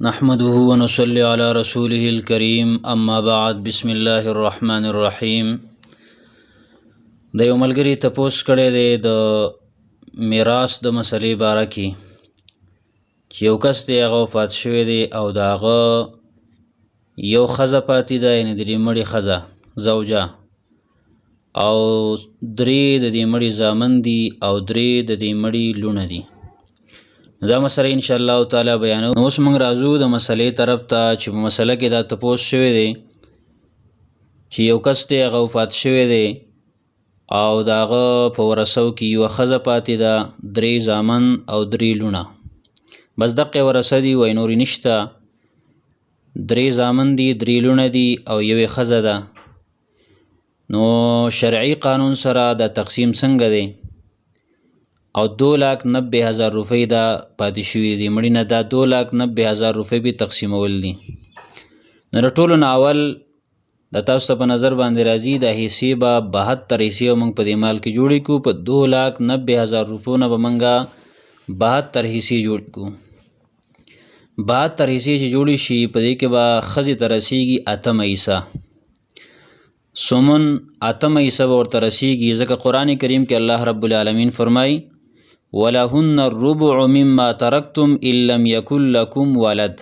نحمده ونصلي على رسوله الكريم اما بعد بسم الله الرحمن الرحیم. د یو ملګری تپوس کړی دی د میراث د مسلې باره کې چې یو کس دی هغه وفات شوی دی او د هغه یو ښځه پاتې ده، یعنې د دې مړي ښځه زوجه، او درې د دې مړي زامن دي او درې د دې مړي لوڼه دي. دا مسله ان شاء الله تعالی بیانو. اوس موږ راځو د مسلې طرف ته چې په مسله کې دا تپوس شوی دی چې یو کس دی هغه وفات شوی دی او د هغه په ورثو کې یوه ښځه پاتې ده، درې زامن او درې لوڼه. بس دقې ورثه دي، وایي نورې نشته. درې زامن دي، درې لوڼه دي او یوې ښځه ده. نو شرعي قانون سره دا تقسیم څنګه دی؟ او 2,90,000 روپۍ دا پاتې شوي دي مړي نه، دا 2,90,000 روپۍ به تقسیمول دي. نو د ټولو نه اول د تاسو ته په نظر باندې راځي دا حصې به 72 حصې موږ په دې مال کې جوړې کړو. په 2,90,000 روپو نه به موږ 72 حصې جوړ کړو. 72 حصې چې جوړې شي په دې کې به ښځې ته رسیږي 8 حصه، سمن 8 حصه به ورته رسیږي، ځکه قرآن کریم کې الله رب العالمین فرمایي ولهن الربع مما ترکتم ان لم یکن لکم ولد.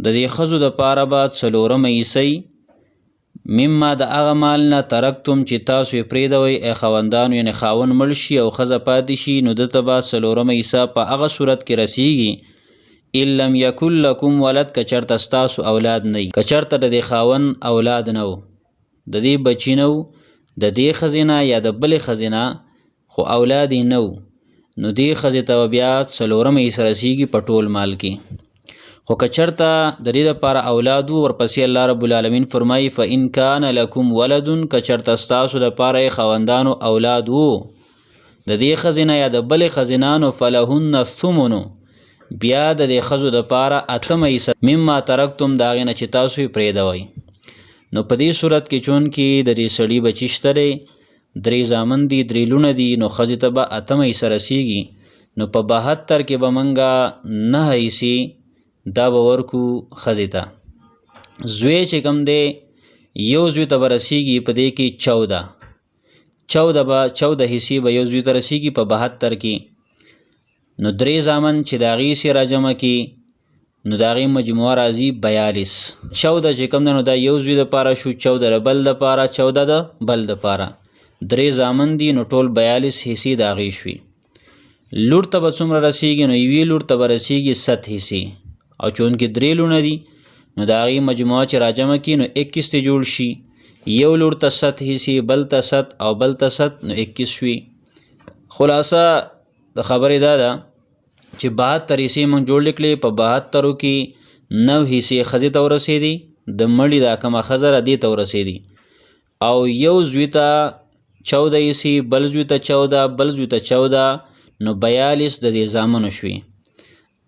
د دې ښځو دپاره به 4 حصې مما د هغه مال نه ترکتم چې تاسو یې پرېږدوئ ای خاوندانو، یعنې خاوند مړ شي او ښځه پاتې شي، نو دته به 4 حصه په هغه صورت کې رسیږي ان لم یکن لکم ولد، که چېرته ستاسو اولاد نه وي. که چېرته د دې خاوند اولاد نه و، د دې بچي نه و، د دې ښځې نه یا د بلې ښځې نه، خو اولاد یې نه و، نو دې ښځې ته بیا 4 حصه رسیږي په ټول مال کې. خو که چېرته د دې دپاره اولاد و، ورپسې الله رب العالمین فرمایي فإن کان لکم ولد، که چېرته ستاسو دپاره یې خاوندانو اولاد و د دې ښځې نه یا د بلې ښځې نه، نو فلهن الثمن، بیا د دې ښځو دپاره 8 حصه مما ترکتم د هغې نه چې تاسو یې پرېږدوئ. نو په دې صورت کې چون کې د دې سړي بچي شته دی، 3 زامن دي، 3 لوڼه دي، نو ښځې ته به 8 حصه رسیږي. نو په 72 کې به موږ 9 حصې دا به ورکو ښځې ته. زوی چې کوم دی یو زوی ته به رسیږي په دې کې 14 حصې به یو زوی ته رسیږي په 72 کې. نو 3 زامن چې د هغې حصې راجمع کړي نو د هغې مجموعه راځي 42. 14 چې کوم دی نو دا یو زوی دپاره شو، 14 د بل دپاره، 14 د بل دپاره، 3 زامن دي، نو ټول 42 حصې د هغې شوي. لور ته به څومره رسیږي؟ نو یوې لور ته به رسیږي 7 حصې، او چونکې 3 لوڼه دي نو د هغې مجموعه چې راجمع کړي نو 21 ته جوړ شي. یو لور ته 7 حصې، بل ته 7 او بل ته 7، نو 21 شوي. خلاصه د خبرې دا ده چې 72 حصې موږ جوړ کړلې، په 72 کې 9 حصې ښځې ته ورسېدي، د مړي دا کومه ښځه ده دې ته ورسېدي، او یو زوی ته 14 حصې، بل زوی ته 14، بل زوی ته 14، نو 42 د دې زامنو شوي.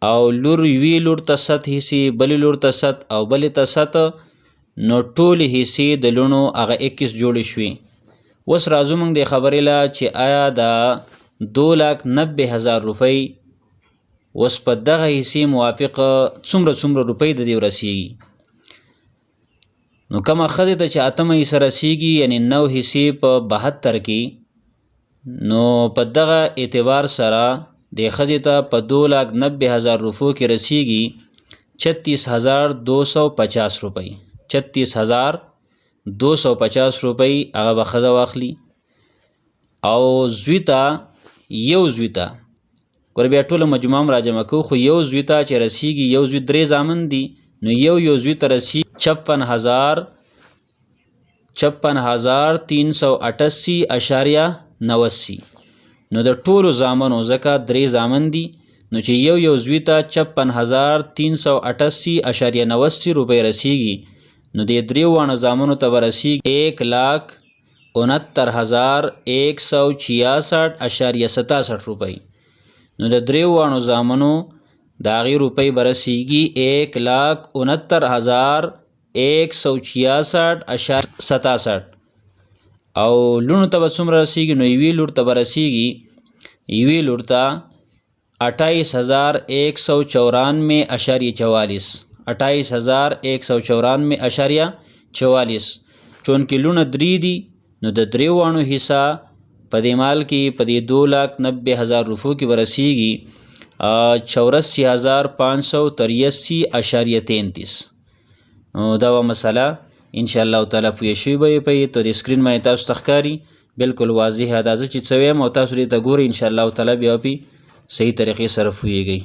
او لور یوې لور ته 7 حصې، بلې لور ته 7 او بلې ته 7، نو ټولې حصې د لوڼو هغه 21 جوړې شوي. اوس راځو موږ دې خبرې له چې آیا دا 2,90,000 روپۍ اوس په دغه حصې موافق څومره روپۍ د دې ورسیږي؟ نو کومه ښځې ته چې 8 حصه رسیږي، یعنې 9 حصې په 72 کې، نو په دغه اعتبار سره دې ښځې ته په 2,90,000 روپو کې رسیږي 36,250 روپۍ. 36,250 روپۍ هغه به ښځه واخلي. او زوی ته، یو زوی ته ګوره بیا ټوله مجموعه هم راجمع کوو، خو یو زوی ته چې رسیږي، یو زوی 3 زامن دي، نو یو زوی ته رسیږي 56,388.89. نو د ټولو زامنو ځکه 3 زامن دي، نو چې یو زوی ته 56,388.89 روپۍ رسیږي، نو د 3 زامنو ته به رسیږي 1,69,166.67 روپۍ. نو د 3 زامنو د هغې روپۍ به رسیږي 1,69,166.67. او لوڼو ته به څومره رسیږي؟ نو یوې لور ته به رسیږي، یوې لور ته 28,194.44 28,194.44 چونکې لونه 3 دي نو د 3 وانو حصہ په دې مال کې په دې 2,90,000 روپو کې ورسیږي 84,583.33 نو دا مسله ان شاء الله تعالی پوه شوي به په تو د سکرین باندې تاسو تخکاری بالکل واضح اندازه چې څه وایم او تاسو دې ته ګورئ ان شاء الله تعالی بیا په صحیح طریقې سره پوهیږئ.